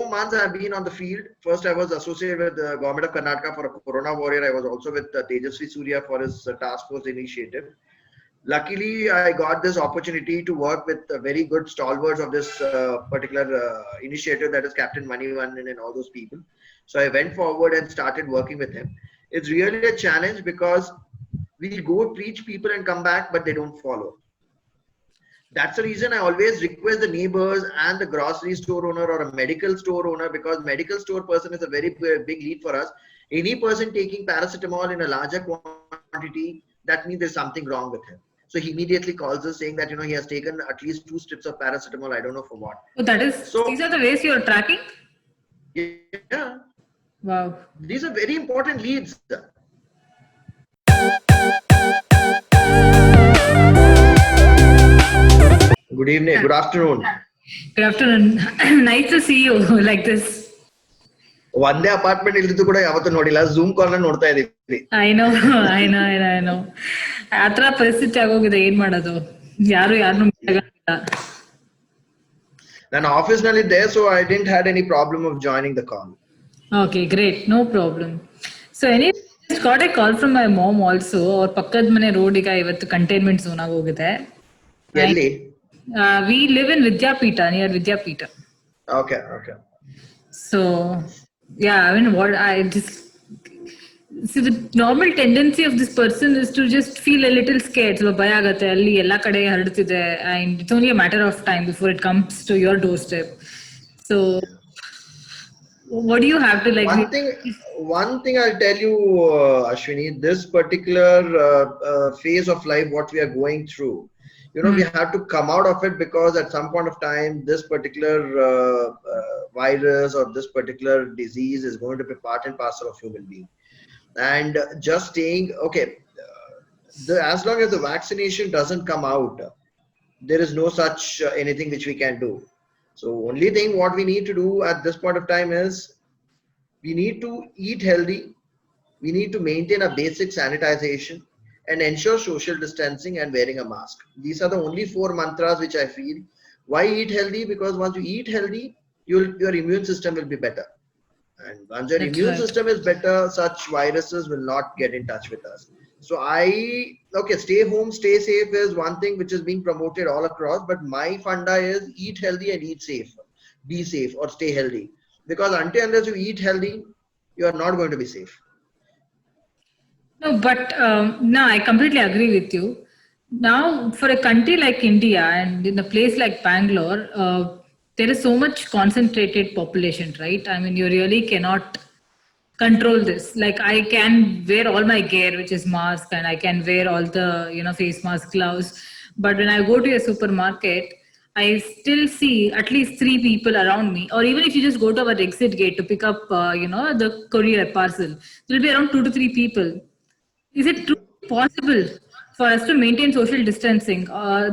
months I've been on the field. First, I was associated with the government of Karnataka for a Corona Warrior. I was also with Tejasvi Surya for his task force initiative. Luckily, I got this opportunity to work with very good stalwarts of this particular initiative, that is Captain Manivannan and all those people. So I went forward and started working with him. It's really a challenge because we go preach people and come back, but they don't follow. That's the reason I always request the neighbors and the grocery store owner or a medical store owner, because medical store person is a very big lead for us. Any person taking paracetamol in a larger quantity, that means there's something wrong with him. So he immediately calls us saying that, he has taken at least 2 strips of paracetamol. I don't know for what. So these are the ways you're tracking? Yeah. Wow. These are very important leads. Good evening. Good afternoon. Good afternoon. Nice to see you like this. ಒಂದೇ apartment ಇಲ್ದಿದ್ದು ಕೂಡ ಯಾವತ್ತೂ ನೋಡಿಲ್ಲ, zoom ಕಾಲ್ ನೋಡ್ತಾ ಇದೀವಿ. I know. ಆತರ ಪರಿಸ್ಥಿತಿ ಆಗೋಗಿದೆ, ಏನ್ ಮಾಡೋದು, ಯಾರು ಯಾರನ್ನು ನಾನು ಆಫೀಸ್ ನಲ್ಲಿ ಇದ್ದೆ, so I didn't had any problem of joining the call. Okay, great, no problem. So anyway, just got a call from my mom also. ಅವ್ರ ಪಕ್ಕದ ಮನೆ ರೋಡ್ ಈಗ ಇವತ್ತು ಕಂಟೈನ್ಮೆಂಟ್ ಝೋನ್ ಆಗೋಗಿದೆ. ಎಲ್ಲಿ? We live in Vidyapita, near Vidyapita. Okay. So yeah, I mean, what I just see, the normal tendency of this person is to just feel a little scared. So ಭಯ ಆಗತ್ತೆ, ಅಲ್ಲಿ ಎಲ್ಲಾ ಕಡೆ ಹರಡ್ತಿದೆ, and it's only a matter of time before it comes to your doorstep. So what do you have to like? One thing I'll tell you, Ashwini, this particular phase of life, what we are going through, we have to come out of it, because at some point of time, this particular virus or this particular disease is going to be part and parcel of human being. And just staying, as long as the vaccination doesn't come out, there is no such anything which we can do. So only thing what we need to do at this point of time is we need to eat healthy. We need to maintain a basic sanitization and ensure social distancing and wearing a mask. These are the only 4 mantras which I feel. Why eat healthy? Because once you eat healthy, your immune system will be better. And once your immune system is better, such viruses will not get in touch with us. So stay home, stay safe is one thing which is being promoted all across. But my funda is eat healthy and eat safe. Be safe or stay healthy. Because unless you eat healthy, you are not going to be safe. No, but no, I completely agree with you. Now, for a country like India and in a place like Bangalore, there is so much concentrated population, right? I mean, you really cannot control this. Like, I can wear all my gear, which is mask, and I can wear all the face mask, gloves. But when I go to a supermarket, I still see at least 3 people around me. Or even if you just go to our exit gate to pick up, the courier parcel, there will be around 2 to 3 people. Is it truly possible for us to maintain social distancing?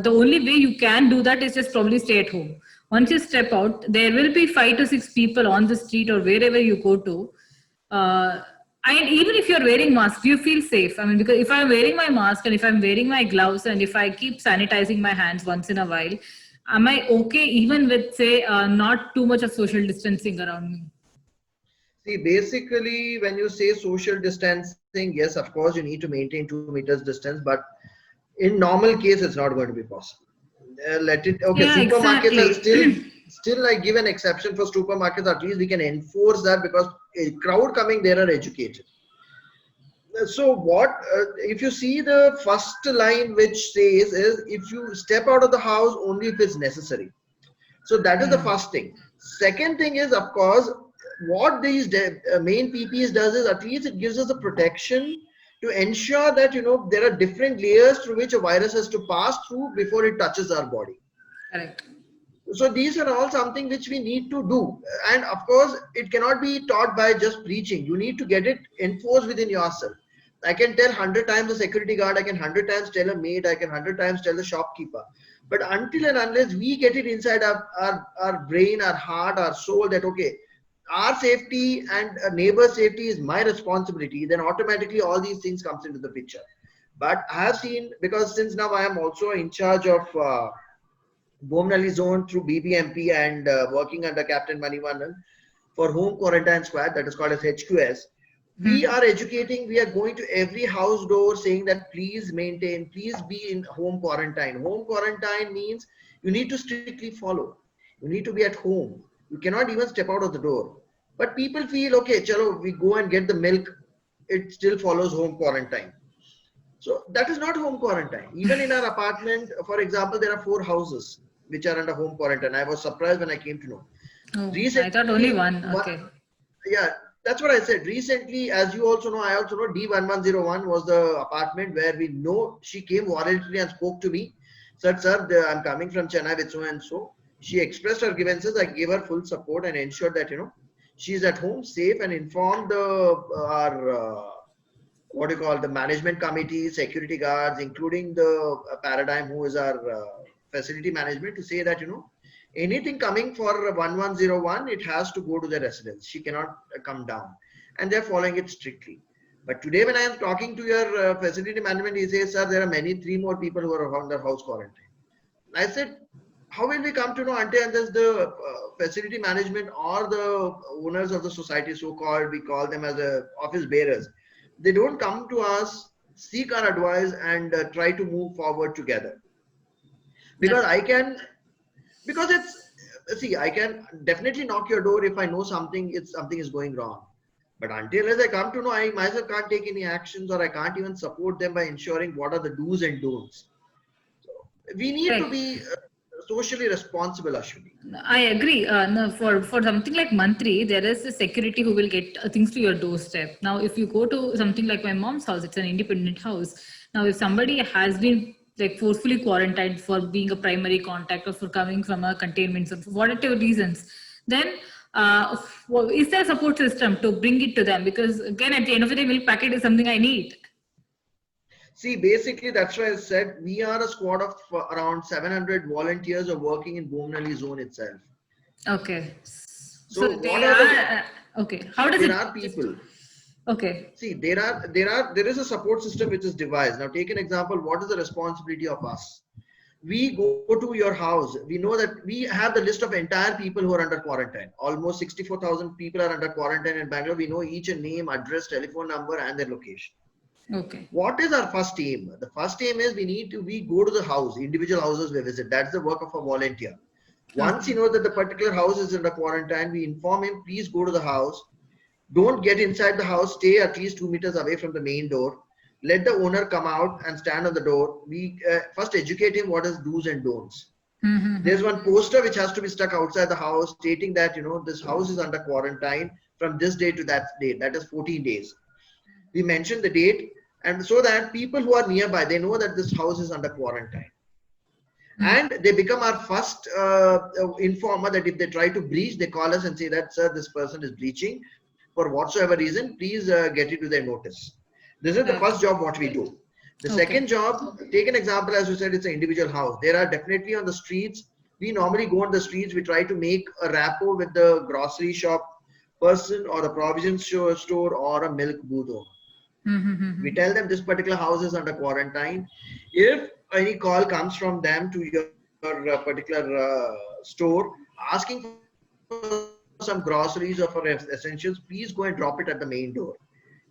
The only way you can do that is just probably stay at home. Once you step out, there will be 5 to 6 people on the street or wherever you go to. And even if you're wearing masks, you feel safe. I mean, because if I'm wearing my mask and if I'm wearing my gloves and if I keep sanitizing my hands once in a while, am I okay even with, say, not too much of social distancing around me? See, basically, when you say social distancing, yes, of course, you need to maintain 2 meters distance, but in normal case, it's not going to be possible. Supermarkets are still I give an exception for supermarkets. At least we can enforce that, because a crowd coming there are educated. So if you see the first line which says is, if you step out of the house only if it's necessary. So that is the first thing. Second thing is, of course, what these main PPEs does is at least it gives us a protection to ensure that there are different layers through which a virus has to pass through before it touches our body. Correct. So these are all something which we need to do, and of course it cannot be taught by just preaching. You need to get it enforced within yourself. I can tell 100 times the security guard, I can 100 times tell a maid, I can 100 times tell the shopkeeper, but until and unless we get it inside our brain, our heart, our soul, that our safety and a neighbor's safety is my responsibility, then automatically all these things comes into the picture. But I have seen, because since now I am also in charge of Bomnali zone through BBMP and working under Captain Manivannan, for home quarantine squad, that is called as HQS. We are educating, we are going to every house door saying that please maintain, please be in home quarantine. Home quarantine means you need to strictly follow. You need to be at home. You cannot even step out of the door. But people feel, okay, chalo, we go and get the milk, it still follows home quarantine. So that is not home quarantine. Even in our apartment, for example, there are 4 houses which are under home quarantine. I was surprised when I came to know. Oh, I thought only Recently, one. Okay. yeah, that's what I said. Recently, as you also know, I also know D1101 was the apartment where we know she came voluntarily and spoke to me. Said, sir, I'm coming from Chennai with so and so. She expressed her grievances. I gave her full support and ensured that, she's at home safe and informed our what do you call the management committee, security guards, including the paradigm who is our facility management to say that, anything coming for 1101, it has to go to the residence. She cannot come down. And they're following it strictly. But today when I am talking to your facility management, he says, sir, there are 3 more people who are under house quarantine. I said, how will we come to know until the facility management or the owners of the society, so-called, we call them as office bearers. They don't come to us, seek our advice and try to move forward together. Because I can definitely knock your door if I know something is going wrong. But until as I come to know, I myself can't take any actions or I can't even support them by ensuring what are the do's and don'ts. So we need to be socially responsible, Ashwini. I agree. No, for something like Mantri, there is a security who will get things to your doorstep. Now, if you go to something like my mom's house, it's an independent house. Now, if somebody has been like forcefully quarantined for being a primary contact or for coming from a containment zone for whatever reasons, then is there a support system to bring it to them? Because again, at the end of the day, milk packet is something I need. See, basically, that's why I said we are a squad of around 700 volunteers are working in Bomnali zone itself. Okay. So what are okay. How does there are people. Okay. See, there is a support system which is devised. Now, take an example. What is the responsibility of us? We go to your house. We know that we have the list of entire people who are under quarantine. Almost 64,000 people are under quarantine in Bangalore. We know each name, address, telephone number, and their location. Okay. What is our first aim? The first aim is we go to the house, individual houses we visit. That's the work of a volunteer. Once you know that the particular house is under quarantine, we inform him, please go to the house. Don't get inside the house. Stay at least 2 meters away from the main door. Let the owner come out and stand on the door. We first educate him what is do's and don'ts. There's one poster which has to be stuck outside the house stating that, this house is under quarantine from this day to that date. That is 14 days. We mention the date and so that people who are nearby, they know that this house is under quarantine. And they become our first informer that if they try to breach, they call us and say that, sir, this person is breaching. For whatsoever reason, please get it to their notice. This is the first job what we do. The second job, take an example, as you said, it's an individual house. There are definitely on the streets, we normally go on the streets, we try to make a rapport with the grocery shop person or a provision store or a milk booth owner. We tell them this particular house is under quarantine. If any call comes from them to your particular store asking for some groceries or for essentials, please go and drop it at the main door.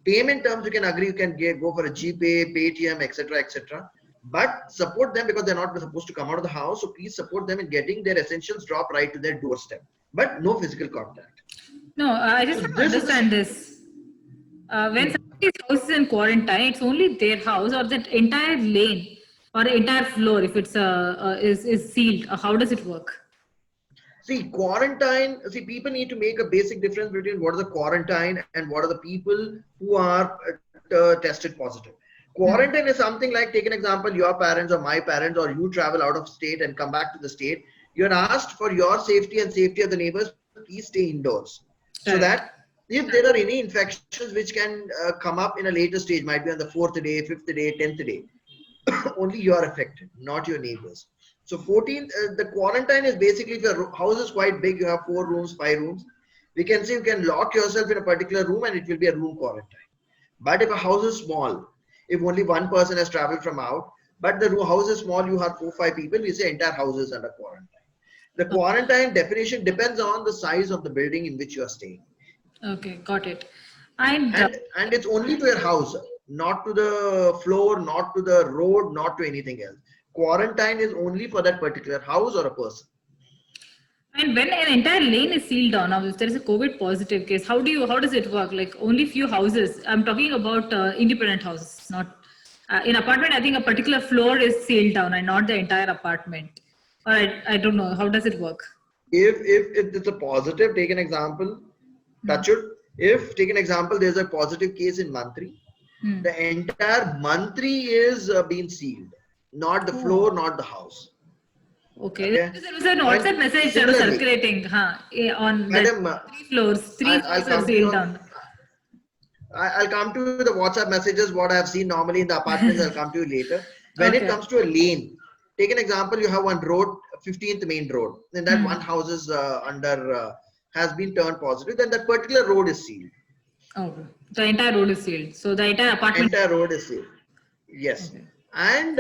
Payment terms you can agree, you can go for a GPay, Paytm, etc., etc. But support them because they're not supposed to come out of the house. So please support them in getting their essentials dropped right to their doorstep. But no physical contact. No, I just don't understand this. When somebody's house is in quarantine, it's only their house or that entire lane or entire floor if it's is sealed. How does it work? See, quarantine, people need to make a basic difference between what is the quarantine and what are the people who are tested positive. Quarantine is something like, take an example, your parents or my parents, or you travel out of state and come back to the state. You're asked for your safety and safety of the neighbors, please stay indoors. So that if there are any infections which can come up in a later stage, might be on the 4th day, 5th day, 10th day, only you are affected, not your neighbors. So 14, the quarantine is basically, if your house is quite big, you have 4 rooms, 5 rooms, we can say you can lock yourself in a particular room and it will be a room quarantine. But if a house is small, if only one person has traveled from out, but the house is small, you have 4-5 people, we say entire house is under quarantine. The quarantine definition depends on the size of the building in which you are staying. Okay, got it. And And it's only to your house, not to the floor, not to the road, not to anything else. Quarantine is only for that particular house or a person. and when an entire lane is sealed down, now if there is a COVID positive case, how does it work? Like only few houses. I'm talking about independent houses, not in apartment. I think a particular floor is sealed down and not the entire apartment. Or I don't know. How does it work? If it's a positive, take an example, touch it. If take an example, there's a positive case in Mantri, the entire Mantri is being sealed, not the floor, not the house. Okay. Okay. There was an WhatsApp message that was circulating on Madam, three floors. Three floors are sealed down. I'll come to the WhatsApp messages, what I have seen normally in the apartments. I'll come to you later. When it comes to a lane, take an example, you have one road, 15th main road, and that one house is has been turned positive, then that particular road is sealed. Oh, the entire road is sealed. So the entire apartment. Entire road is sealed. Yes. Okay. And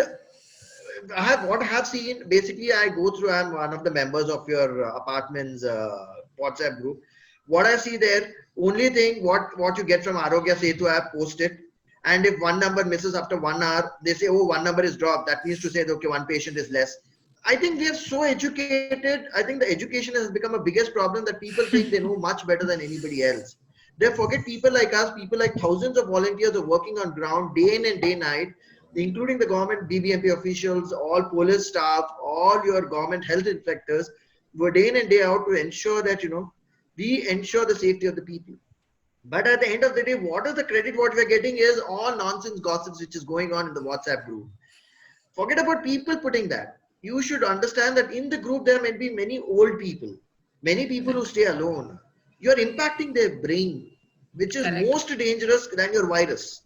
what I have seen, basically, I go through, I'm one of the members of your apartment's WhatsApp group. What I see there, only thing, what you get from Arogya Setu app, post it. And if one number misses after 1 hour, they say, oh, one number is dropped. That means to say, okay, one patient is less. I think we are so educated. I think the education has become a biggest problem that people think they know much better than anybody else. They forget people like us, people like thousands of volunteers are working on ground day in and day night, including the government BBMP officials, all police staff, all your government health inspectors, were day in and day out to ensure that, we ensure the safety of the people. But at the end of the day, what is the credit what we are getting is all nonsense gossips which is going on in the WhatsApp group. Forget about people putting that. You should understand that in the group there may be many old people, many people who stay alone. You are impacting their brain, which is most dangerous than your virus.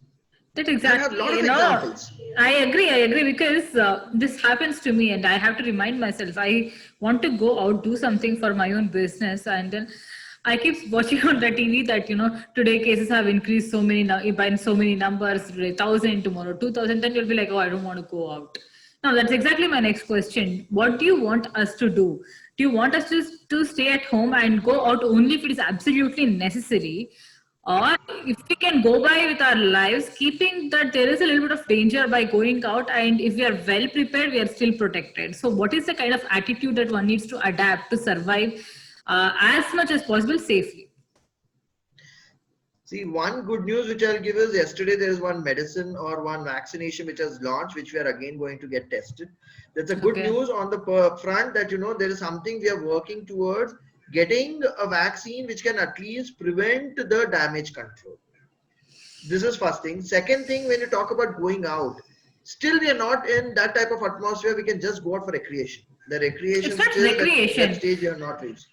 That exactly. I have a lot of examples. I agree because this happens to me and I have to remind myself, I want to go out, do something for my own business, and then I keep watching on the TV that, today cases have increased by so many numbers, today 1,000, tomorrow 2,000, then you'll be like, oh, I don't want to go out. Now, that's exactly my next question. What do you want us to do? Do you want us to stay at home and go out only if it is absolutely necessary? Or if we can go by with our lives, keeping that there is a little bit of danger by going out, and if we are well prepared, we are still protected. So what is the kind of attitude that one needs to adapt to survive as much as possible safely? See, one good news which I'll give is yesterday there is one medicine or one vaccination which has launched, which we are again going to get tested. That's a good news on the front that, there is something we are working towards, getting a vaccine which can at least prevent the damage control. This is first thing. Second thing, when you talk about going out, still we are not in that type of atmosphere. We can just go out for recreation. The recreation, it's not recreation. That stage you are not reached.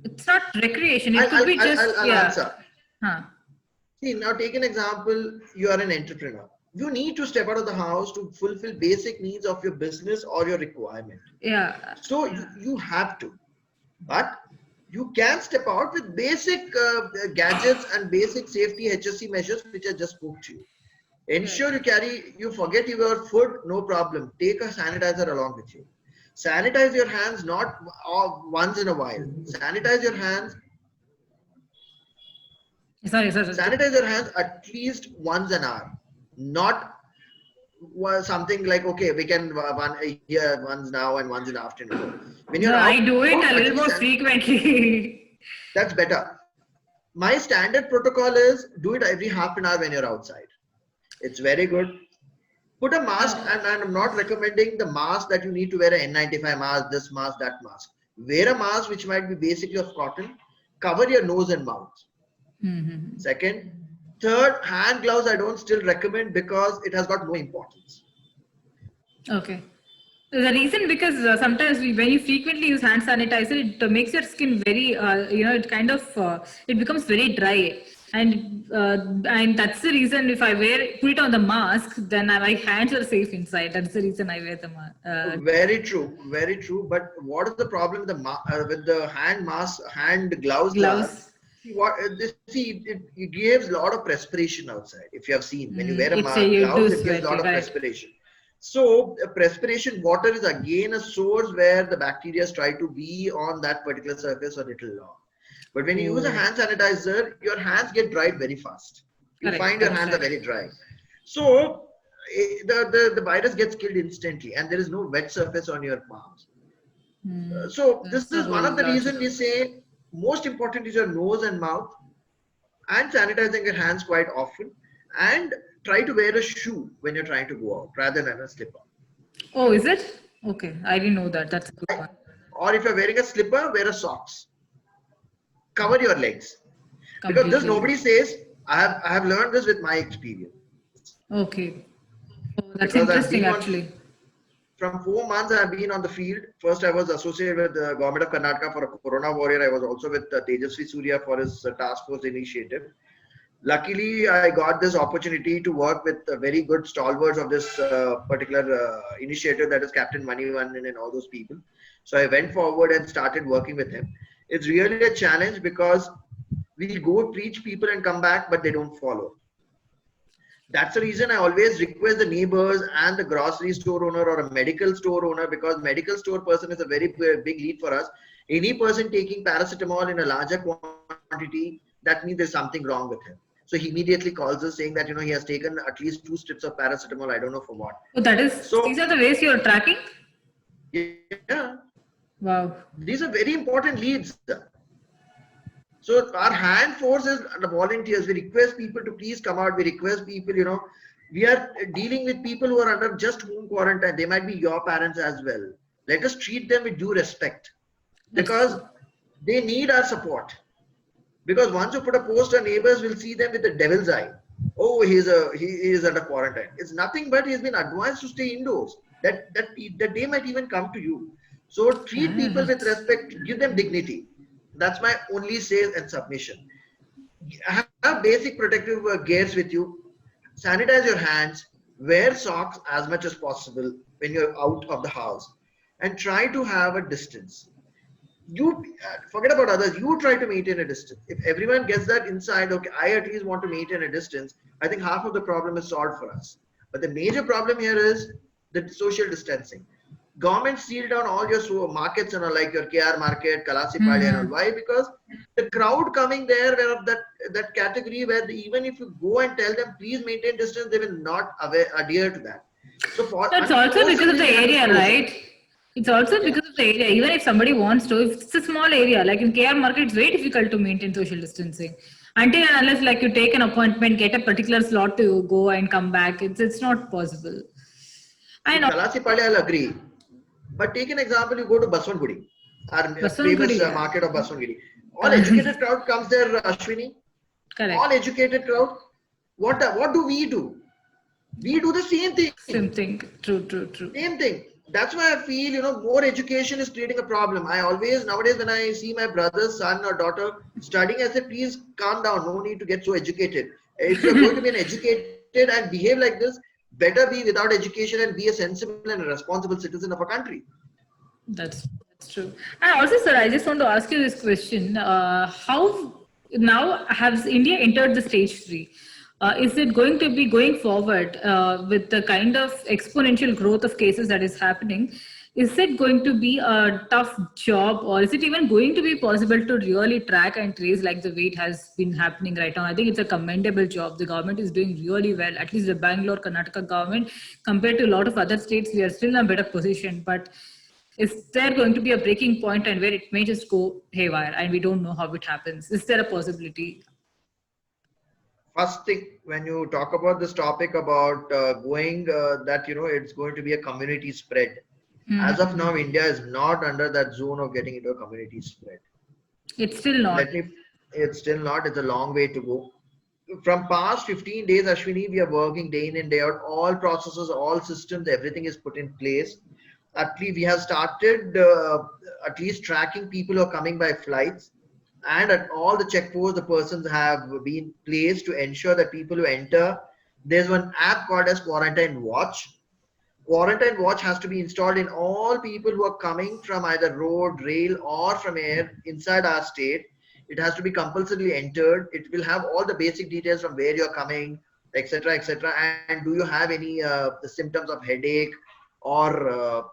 It's not recreation. It could be just I'll answer. See, now take an example. You are an entrepreneur. You need to step out of the house to fulfill basic needs of your business or your requirement. Yeah. So you have to, but you can step out with basic gadgets and basic safety HSC measures which I just spoke to you. Ensure you forget your food, no problem. Take a sanitizer along with you. Sanitize your hands not once in a while. Sanitize your hands. Sorry. Sanitize your hands at least once an hour. Not something like, okay, we can one here once now and once in the afternoon. When you're I do it a little more frequently. That's better. My standard protocol is do it every half an hour when you're outside. It's very good. Put a mask, and I'm not recommending the mask that you need to wear an N95 mask, this mask, that mask. Wear a mask which might be basically of cotton. Cover your nose and mouth. Second. Third, hand gloves I don't still recommend because it has got no importance. Okay. The reason because sometimes when you frequently use hand sanitizer, it makes your skin very, it kind of, it becomes very dry. And that's the reason if I put it on the mask, then my hands are safe inside. That's the reason I wear the mask. Very true, very true. But what is the problem with the hand gloves? It gives a lot of perspiration outside. If you have seen, when you wear a glove, it gives a lot of perspiration. So perspiration water is again a source where the bacteria try to be on that particular surface a little long. But when you use a Oh, hand sanitizer, your hands get dried very fast. You correct. find your That's hands are right. very dry. So the virus gets killed instantly and there is no wet surface on your palms. So this That's the is whole one of the logic. reasons we say most important is your nose and mouth and sanitizing your hands quite often and try to wear a shoe when you're trying to go out rather than a slipper. Oh, is it? Okay, I didn't know that. That's a good one. Or if you're wearing a slipper, wear a socks. Cover your legs. Because this Completely. nobody says, I have learned this with my experience. Okay. Oh, Because that's I've been interesting, on actually. from 4 months I've been on the field. First I was associated with the government of Karnataka for a Corona warrior. I was also with Tejasvi Surya for his task force initiative. Luckily, I got this opportunity to work with very good stalwarts of this particular initiative, that is Captain Manivannan and all those people. So I went forward and started working with him. It's really a challenge because we go preach people and come back, but they don't follow. That's the reason I always request the neighbors and the grocery store owner or a medical store owner, because medical store person is a very big lead for us. Any person taking paracetamol in a larger quantity, that means there's something wrong with him. So he immediately calls us saying that he has taken at least 2 strips of paracetamol. I don't know for what. So that is, So these are the ways you're tracking? yeah, Wow. these are very important leads. So our hand force is the volunteers. We request people to please come out. We request people, we are dealing with people who are under just home quarantine. They might be your parents as well. Let us treat them with due respect That's because true. they need our support. Because once you put a post, our neighbors will see them with the devil's eye. Oh, he is under quarantine. It's nothing but he's been advised to stay indoors. That day might even come to you. So treat people with Right. respect. Give them dignity. That's my only say and submission. Have basic protective gears with you. Sanitize your hands. Wear socks as much as possible when you're out of the house, and try to have a distance. You forget about others. You try to maintain a distance. If everyone gets that inside, okay, I at least want to maintain a distance, I think half of the problem is solved for us. But the major problem here is the social distancing. Government sealed down all your markets, like your KR market, Kalasipalli and all. Why? Because the crowd coming there were of that category where even if you go and tell them please maintain distance, they will not adhere to that. So It's also because of forcibly the we have to area, close it. right? It's also Yeah. because of the area. Even if somebody wants to, if it's a small area, like in KR market, it's very difficult to maintain social distancing. Until and unless like you take an appointment, get a particular slot to go and come back, it's not possible. In And Kalasipalli, I'll agree. But take an example, you go to Baswangudi, our famous Baswangudi, yeah. market of Baswangudi. All Uh, educated crowd comes there, Ashwini. All correct. educated crowd. What do we do? We do the same thing. Same thing. True, true, true. Same thing. That's why I feel, more education is creating a problem. I always, nowadays, when I see my brother's son or daughter studying, I say, please calm down. No need to get so educated. If you're going to be an educated and behave like this, better be without education and be a sensible and a responsible citizen of a country. That's true. And also, sir, I just want to ask you this question: how now has India entered the stage three? Is it going to be going forward with the kind of exponential growth of cases that is happening? Is it going to be a tough job, or is it even going to be possible to really track and trace like the way it has been happening right now? I think it's a commendable job. The government is doing really well. At least the Bangalore, Karnataka government, compared to a lot of other states, we are still in a better position. But is there going to be a breaking point and where it may just go haywire and we don't know how it happens? Is there a possibility? First thing, when you talk about this topic about going, that, it's going to be a community spread. As of now, India is not under that zone of getting into a community spread. It's still not. It's still not. It's a long way to go. From past 15 days, Ashwini, we are working day in and day out. All processes, all systems, everything is put in place. At least we have started at least tracking people who are coming by flights. And at all the checkposts, the persons have been placed to ensure that people who enter, there's one app called as Quarantine Watch. Quarantine Watch has to be installed in all people who are coming from either road, rail, or from air inside our state. It has to be compulsorily entered. It will have all the basic details from where you're coming, etc., etc. And do you have any the symptoms of headache or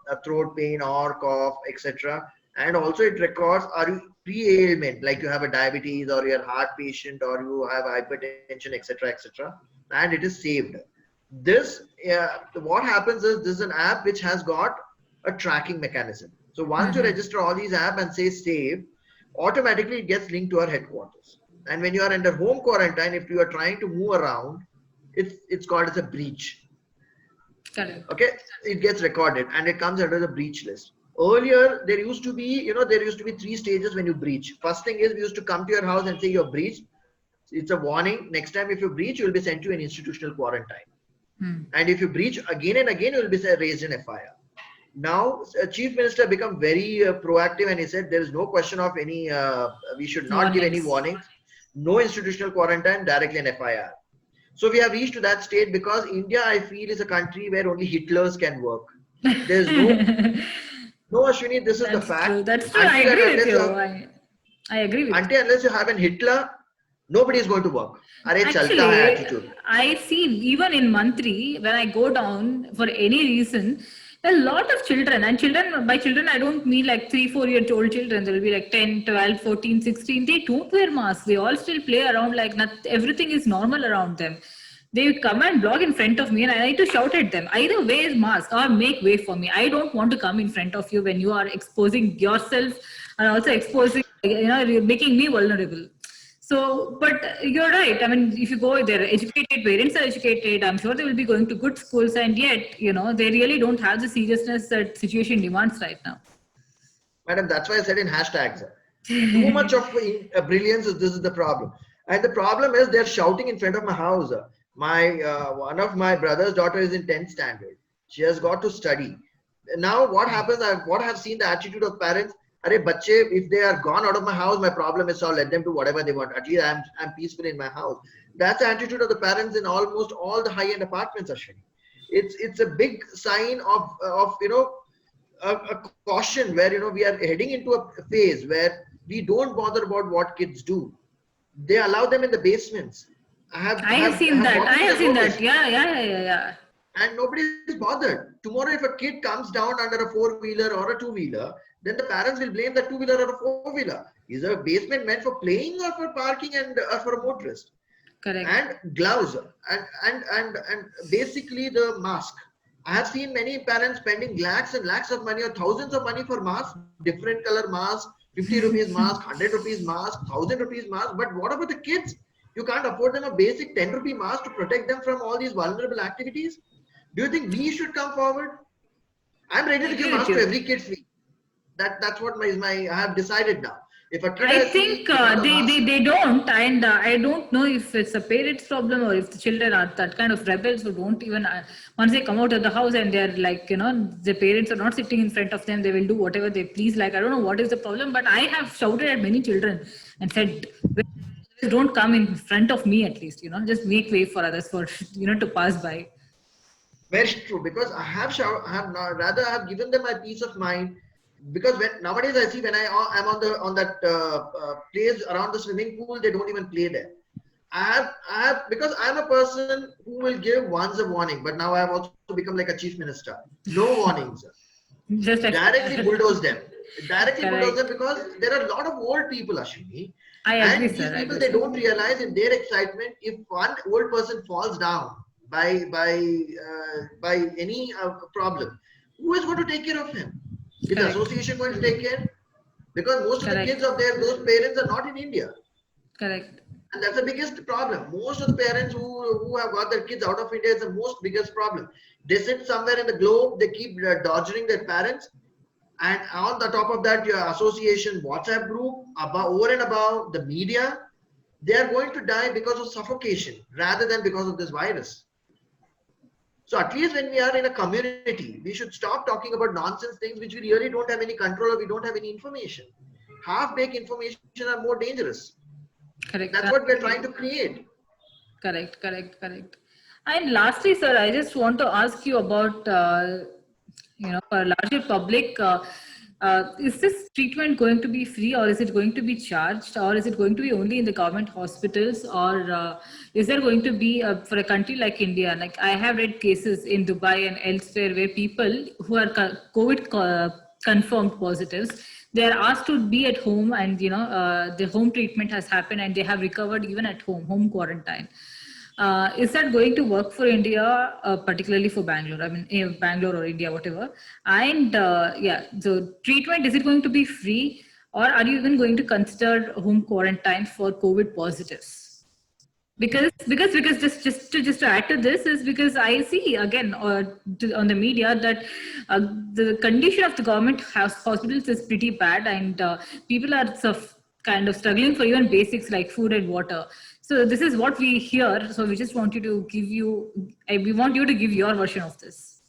a throat pain or cough, etc. And also it records, are you pre-ailment, like you have a diabetes or you're a heart patient or you have hypertension, etc., etc. And it is saved. This what happens is, this is an app which has got a tracking mechanism. So once you Mm-hmm. register all these apps and say save, automatically it gets linked to our headquarters. And when you are under home quarantine, if you are trying to move around, it's called as a breach. Correct. Okay, it gets recorded and it comes under the breach list. Earlier there used to be, there used to be 3 stages when you breach. First thing is, we used to come to your house and say you're breached. It's a warning. Next time if you breach, you will be sent to an institutional quarantine. Hmm. And if you breach again and again, you will be raised in FIR. Now Chief Minister become very proactive, and he said there is no question of any we should not give any Warnings. warnings, no institutional quarantine, directly an FIR. So we have reached to that state because India, I feel, is a country where only Hitlers can work. There's no Ashwini, this is the That's true. fact. That's true. I Until and agree with unless you you. have, I agree with you. until unless you have an Hitler, nobody is going to work. Are chalta hai Actually, attitude. I see even in Mantri, when I go down for any reason, a lot of children, and children, by children, I don't mean like 3, 4 year old children. They'll be like 10, 12, 14, 16. They don't wear masks. They all still play around like everything is normal around them. They come and blog in front of me and I need to shout at them. Either wear mask or make way for me. I don't want to come in front of you when you are exposing yourself and also exposing, you're making me vulnerable. So, but you're right. I mean, if you go there, educated parents are educated. I'm sure they will be going to good schools, and yet, they really don't have the seriousness that situation demands right now. Madam, that's why I said in hashtags. Too much of brilliance, this is the problem. And the problem is they're shouting in front of my house. My one of my brother's daughter is in 10th standard. She has got to study. Now what happens, what I have seen the attitude of parents, bache, if they are gone out of my house, my problem is solved. Let them do whatever they want. At least I'm peaceful in my house. That's the attitude of the parents in almost all the high-end apartments, Ashwini. It's a big sign of a caution where we are heading into a phase where we don't bother about what kids do. They allow them in the basements. I have seen that. gone I through have the seen notice. that. Yeah. And nobody is bothered. Tomorrow, if a kid comes down under a four-wheeler or a two-wheeler, then the parents will blame the two-wheeler or a four-wheeler. Is a basement meant for playing or for parking and for a motorist? Correct. And gloves and basically the mask. I have seen many parents spending lakhs and lakhs of money or thousands of money for masks, different color masks, 50 rupees mask, 100 rupees mask, 1000 rupees mask. But what about the kids? You can't afford them a basic 10 rupee mask to protect them from all these vulnerable activities. Do you think we should come forward? I'm ready to give mask to every kid free. That's what I have decided now. If a kid I think they don't, and I don't know if it's a parent's problem or if the children are that kind of rebels who don't even once they come out of the house and they're like the parents are not sitting in front of them, they will do whatever they please. Like I don't know what is the problem, but I have shouted at many children and said, don't come in front of me at least, just make way for others for to pass by. Very true, because I have given them my peace of mind. Because nowadays I see when I am on that place around the swimming pool, they don't even play there. I have because I'm a person who will give once a warning, but now I have also become like a chief minister. No warnings. Just directly bulldoze them. Bulldoze them, because there are a lot of old people, Ashwini. I agree, and sir. These people, they don't realize in their excitement, if one old person falls down by any problem, who is going to take care of him? Is the association going to take care? Because most of the kids of those parents are not in India. Correct. And that's the biggest problem. Most of the parents who have got their kids out of India is the most biggest problem. They sit somewhere in the globe, they keep dodging their parents. And on the top of that, your association WhatsApp group, over and above the media, they are going to die because of suffocation rather than because of this virus. So at least when we are in a community, we should stop talking about nonsense things which we really don't have any control or we don't have any information. Half-baked information are more dangerous. Correct. That's what we're trying to create. Correct. And lastly, sir, I just want to ask you about, for larger public, Is this treatment going to be free, or is it going to be charged, or is it going to be only in the government hospitals, or is there going to be for a country like India? Like I have read cases in Dubai and elsewhere where people who are COVID confirmed positives, they are asked to be at home, and the home treatment has happened, and they have recovered even at home quarantine. Is that going to work for India, particularly for Bangalore? I mean, Bangalore or India, whatever. And yeah, so treatment, is it going to be free, or are you even going to consider home quarantine for COVID positives? Because just to add to this is because I see again on the media that the condition of the government hospitals is pretty bad, and people are kind of struggling for even basics like food and water. So this is what we hear. So we just want you to we want you to give your version of this.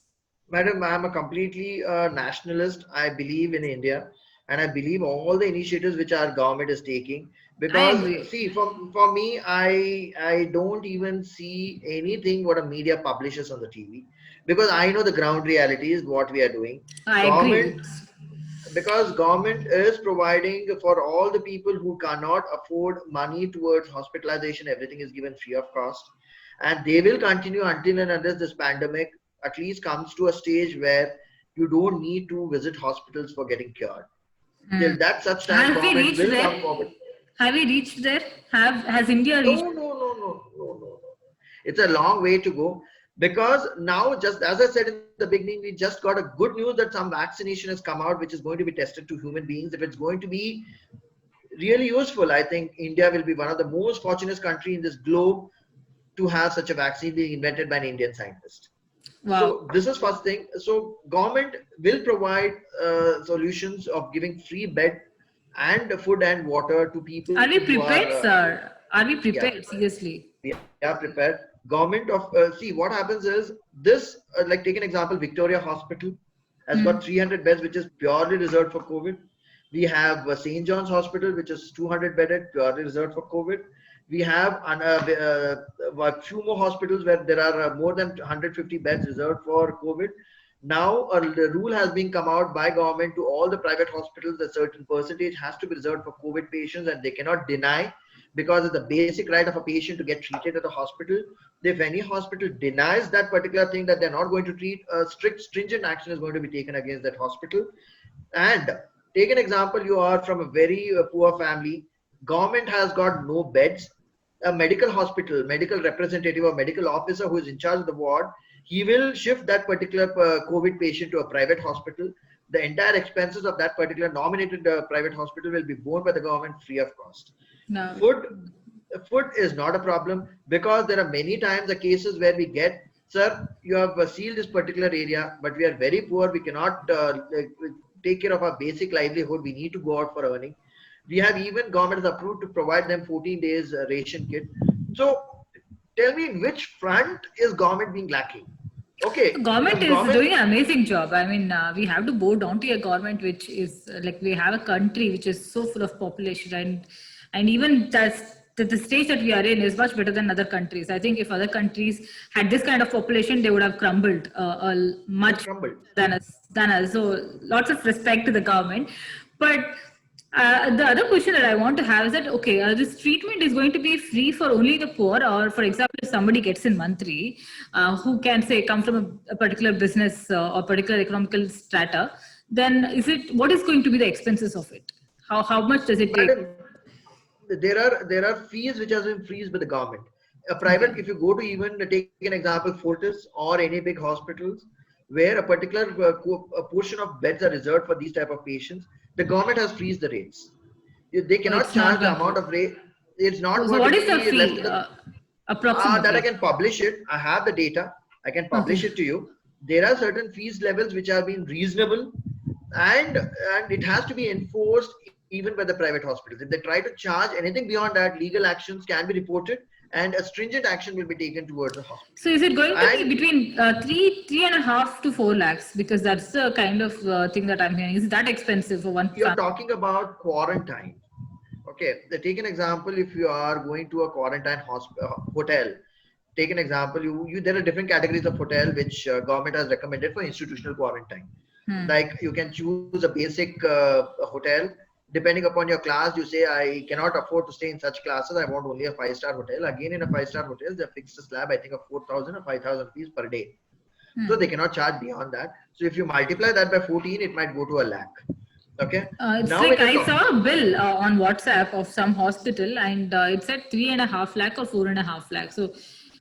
Madam, I'm a completely nationalist. I believe in India, and I believe all the initiatives which our government is taking. I agree. Because see, for me, I don't even see anything what a media publishes on the TV, because I know the ground reality is what we are doing. I agree. Government, because government is providing for all the people who cannot afford money towards hospitalization, everything is given free of cost, and they will continue until and unless this pandemic at least comes to a stage where you don't need to visit hospitals for getting cured. Hmm. Till that such time Have we government reached will there? come forward. Have we reached there? Has India No, reached? no, no, no, no, no, no. It's a long way to go, because now, just as I said in the beginning, we just got a good news that some vaccination has come out, which is going to be tested to human beings. If it's going to be really useful, I think India will be one of the most fortunate country in this globe to have such a vaccine being invented by an Indian scientist. Wow. So this is first thing. So government will provide solutions of giving free bed and food and water to people Are we who are prepared, sir? Are we we are prepared? prepared. Seriously. We are prepared. Government of see what happens is this like take an example. Victoria Hospital has got Hmm. 300 beds, which is purely reserved for COVID. We have St. John's Hospital, which is 200 bedded, purely reserved for COVID. We have a few more hospitals where there are more than 150 beds reserved for COVID. Now, the rule has been come out by government to all the private hospitals. A certain percentage has to be reserved for COVID patients, and they cannot deny, because it's the basic right of a patient to get treated at the hospital. If any hospital denies that particular thing that they're not going to treat, a strict, stringent action is going to be taken against that hospital. And take an example, you are from a very poor family, government has got no beds, a medical hospital, medical representative or medical officer who is in charge of the ward, he will shift that particular COVID patient to a private hospital. The entire expenses of that particular nominated private hospital will be borne by the government free of cost. No. Food is not a problem, because there are many times the cases where we get, sir, you have sealed this particular area, but we are very poor, we cannot take care of our basic livelihood, we need to go out for earning. We have even government has approved to provide them 14 days ration kit. So tell me, in which front is government being lacking? Okay, Government if is government, doing an amazing job. I mean, we have to bow down to a government which is like we have a country which is so full of population, and even the stage that we are in is much better than other countries. I think if other countries had this kind of population, they would have crumbled much crumbled. than us. So lots of respect to the government, but the other question that I want to have is that okay, this treatment is going to be free for only the poor, or for example, if somebody gets in monthly, who can say come from a particular business or particular economical strata, then is it what is going to be the expenses of it? How much does it take? Madam, there are fees which have been freezed by the government. A private, Okay, if you go to even take an example, Fortis or any big hospitals, where a particular a portion of beds are reserved for these type of patients, the government has freezed the rates. They so cannot it's not charge the going to amount be. of rate. It's not So going to what is the be less fee than the that I approximately? can publish it. I have the data. I can Okay. publish it to you. There are certain fees levels which have been reasonable, and it has to be enforced even by the private hospitals. If they try to charge anything beyond that, legal actions can be reported, and a stringent action will be taken towards the hospital. So is it going to be And between three and a half to 4 lakhs? Because that's the kind of thing that I'm hearing. Is that expensive for one you're family? talking about quarantine. Okay, take an example. If you are going to a quarantine hotel, take an example. You there are different categories of hotel which government has recommended for institutional quarantine. Like you can choose a basic hotel. Depending upon your class, you say, I cannot afford to stay in such classes. I want only a five-star hotel. Again, in a five-star hotel, they fixed a slab, I think, of 4,000 or 5,000 rupees per day. So they cannot charge beyond that. So if you multiply that by 14, it might go to a lakh. Okay. It's Now like when you I talk, saw a bill on WhatsApp of some hospital, and it said 3.5 lakh or 4.5 lakh. So,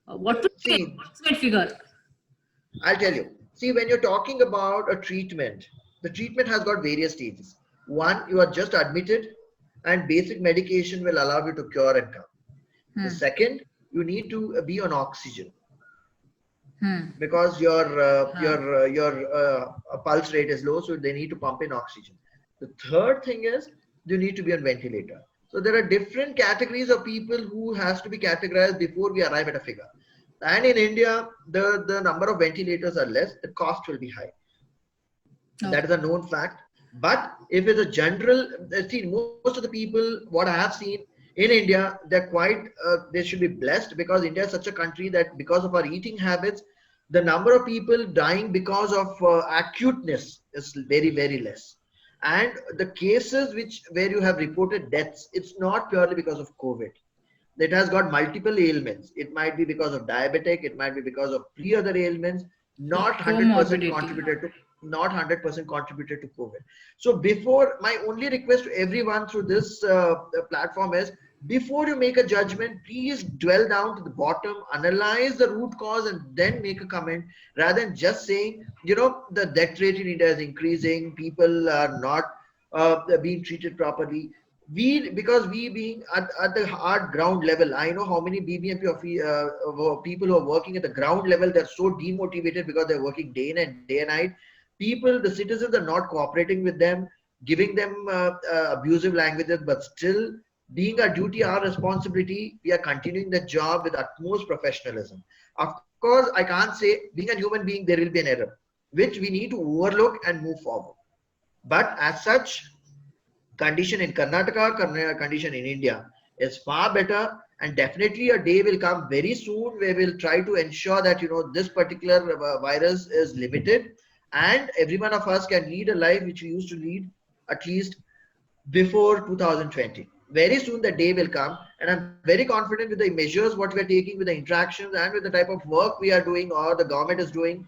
what would be the see, approximate figure? I'll tell you. See, when you're talking about a treatment, the treatment has got various stages. One, you are just admitted, and basic medication will allow you to cure and come. The second, you need to be on oxygen because your pulse rate is low, so they need to pump in oxygen. The third thing is you need to be on ventilator. So there are different categories of people who has to be categorized before we arrive at a figure. And in India, the number of ventilators are less, the cost will be high. That is a known fact. But if it's a general, see, most of the people, what I have seen in India, they're quite, they should be blessed because India is such a country that because of our eating habits, the number of people dying because of acuteness is very, very less. And the cases where you have reported deaths, it's not purely because of COVID. It has got multiple ailments. It might be because of diabetic, it might be because of three other ailments, not 100% contributed to not 100% contributed to COVID. So before, my only request to everyone through this platform is, before you make a judgment, please dwell down to the bottom, analyze the root cause, and then make a comment rather than just saying, the death rate in India is increasing, people are not being treated properly. Because we being at the hard ground level, I know how many BBMP of people who are working at the ground level, they're so demotivated because they're working day in and day and night. People, the citizens are not cooperating with them, giving them abusive languages, but still being our duty, our responsibility, we are continuing the job with utmost professionalism. Of course, I can't say being a human being, there will be an error, which we need to overlook and move forward. But as such, condition in Karnataka, condition in India is far better, and definitely a day will come very soon where we'll try to ensure that this particular virus is limited, and every one of us can lead a life which we used to lead at least before 2020. Very soon the day will come, and I'm very confident with the measures what we are taking, with the interactions and with the type of work we are doing or the government is doing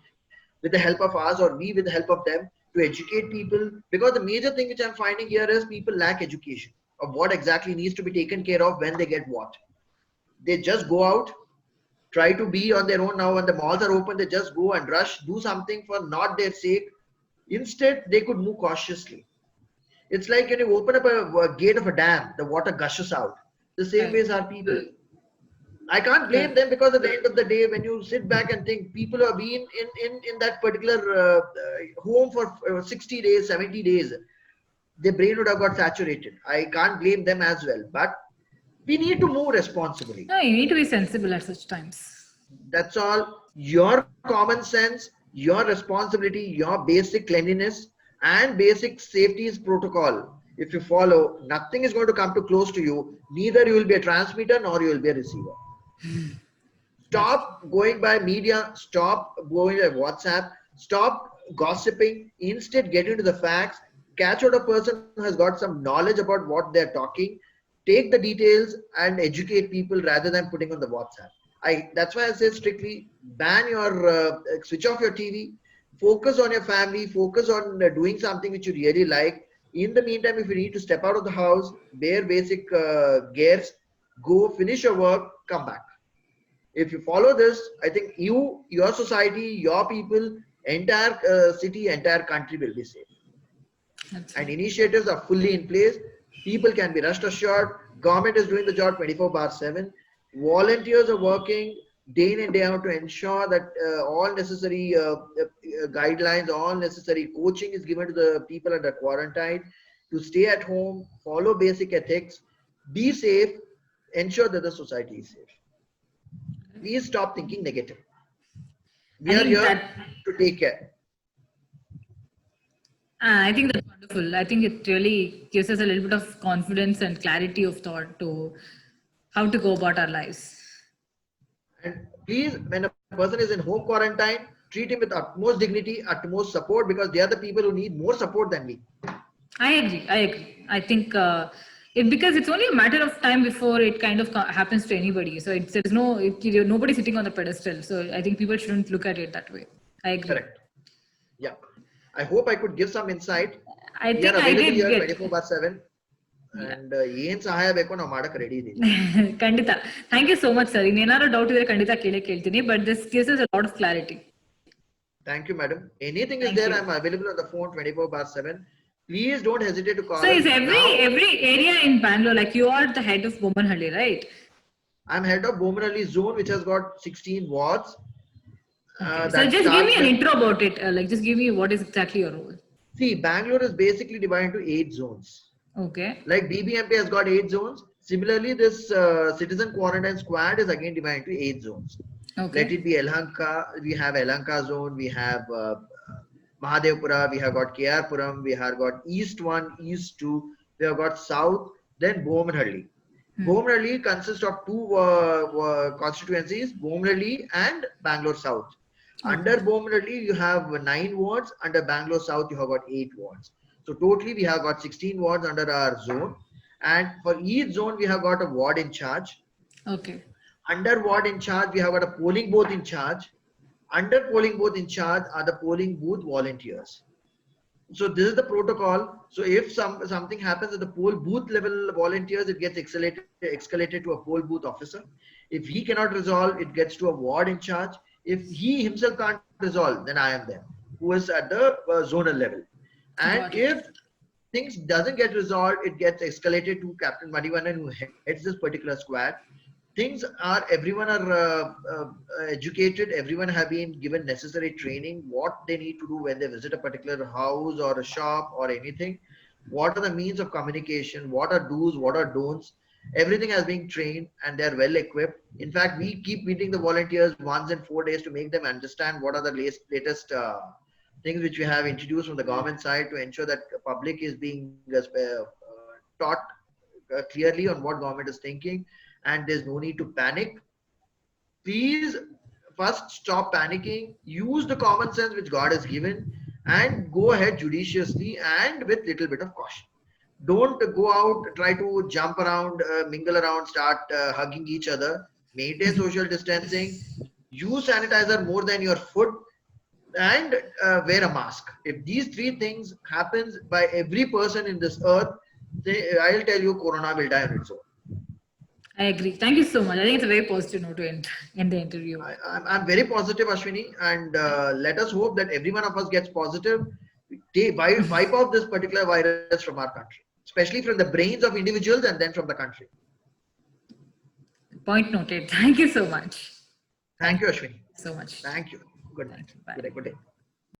with the help of us or we with the help of them, to educate people. Because the major thing which I'm finding here is people lack education of what exactly needs to be taken care of when they get what. They just go out, try to be on their own. Now when the malls are open, they just go and rush, do something for not their sake. Instead, they could move cautiously. It's like when you open up a gate of a dam, the water gushes out. The same ways are people. I can't blame them, because at the end of the day, when you sit back and think, people have been in that particular home for 60 days, 70 days, their brain would have got saturated. I can't blame them as well. But we need to move responsibly. No, you need to be sensible at such times. That's all. Your common sense, your responsibility, your basic cleanliness and basic safety protocol. If you follow, nothing is going to come too close to you. Neither you will be a transmitter nor you will be a receiver. Stop going by media, stop going by WhatsApp, stop gossiping, instead get into the facts, catch out a person who has got some knowledge about what they're talking, take the details and educate people rather than putting on the WhatsApp. That's why I say strictly ban your, switch off your TV, focus on your family, focus on doing something which you really like. In the meantime, if you need to step out of the house, wear basic gears, go finish your work, come back. If you follow this, I think you, your society, your people, entire city, entire country will be safe. And initiatives are fully in place. People can be rest assured. Government is doing the job 24/7. Volunteers are working day in and day out to ensure that all necessary guidelines, all necessary coaching is given to the people under quarantine to stay at home, follow basic ethics, be safe, ensure that the society is safe. Please stop thinking negative. We are here to take care. I think that's wonderful. I think it really gives us a little bit of confidence and clarity of thought to how to go about our lives. And please, when a person is in home quarantine, treat him with utmost dignity, utmost support, because they are the people who need more support than me. I agree. I agree. I think because it's only a matter of time before it kind of happens to anybody. So there's nobody sitting on the pedestal. So I think people shouldn't look at it that way. I agree. Correct. Yeah. I hope I could give some insight. I We think are I available did here get. 24/7. And ಏನು ಸಹಾಯ ಬೇಕೋ ನಾವು ಮಾಡಕ್ಕೆ ready ಇದೀವಿ. ಖಂಡಿತ. Thank you so much, sir. ಇನ್ನೇನಾದ್ರು doubt ಇದ್ರೆ ಖಂಡಿತ ಕೇಳ್ತೀನಿ. But this gives us a lot of clarity. Thank you, madam. Anything is there, I'm available on the phone 24/7. Please don't hesitate to call. So is every area in Bangalore, like you are the head of Bommanhalli, right? I'm head of Bommanhalli zone, which has got 16 wards. So just give me an intro about it. Like just give me what is exactly your role. See, Bangalore is basically divided into 8 zones. Okay. Like BBMP has got 8 zones. Similarly, this citizen quarantine squad is again divided into 8 zones. Okay. Let it be Yelahanka, we have Yelahanka zone, we have Mahadevpura, we have got KR Puram, we have got East 1, East 2, we have got South, then Bommanhalli. Bommanhalli consists of 2 constituencies, Bommanhalli and Bangalore South. Under Bommanhalli, you have 9 wards. Under Bangalore South, you have got 8 wards. So totally, we have got 16 wards under our zone. And for each zone, we have got a ward in charge. Okay. Under ward in charge, we have got a polling booth in charge. Under polling booth in charge are the polling booth volunteers. So this is the protocol. So if something happens at the poll booth level volunteers, it gets escalated to a poll booth officer. If he cannot resolve, it gets to a ward in charge. If he himself can't resolve, then I am there, who is at the zonal level. And if things doesn't get resolved, it gets escalated to Captain Madhivanan, who heads this particular squad. Everyone are educated, everyone have been given necessary training, what they need to do when they visit a particular house or a shop or anything, what are the means of communication, what are do's, what are don'ts. Everything has been trained and they are well equipped. In fact, we keep meeting the volunteers once in 4 days to make them understand what are the latest things which we have introduced from the government side to ensure that the public is being taught clearly on what government is thinking, and there's no need to panic. Please first stop panicking, use the common sense which God has given, and go ahead judiciously and with little bit of caution. Don't go out, try to jump around, mingle around, start hugging each other. Maintain social distancing, use sanitizer more than your food, and wear a mask. If these 3 things happens by every person in this earth, I'll tell you, Corona will die on its own. I agree. Thank you so much. I think it's a very positive note to end the interview. I'm very positive, Ashwini, and let us hope that every one of us gets positive. Wipe off this particular virus from our country, especially from the brains of individuals and then from the country. Point noted. Thank you so much. Thank you, Ashwini. So much. Thank you. Good night. Bye. Good day.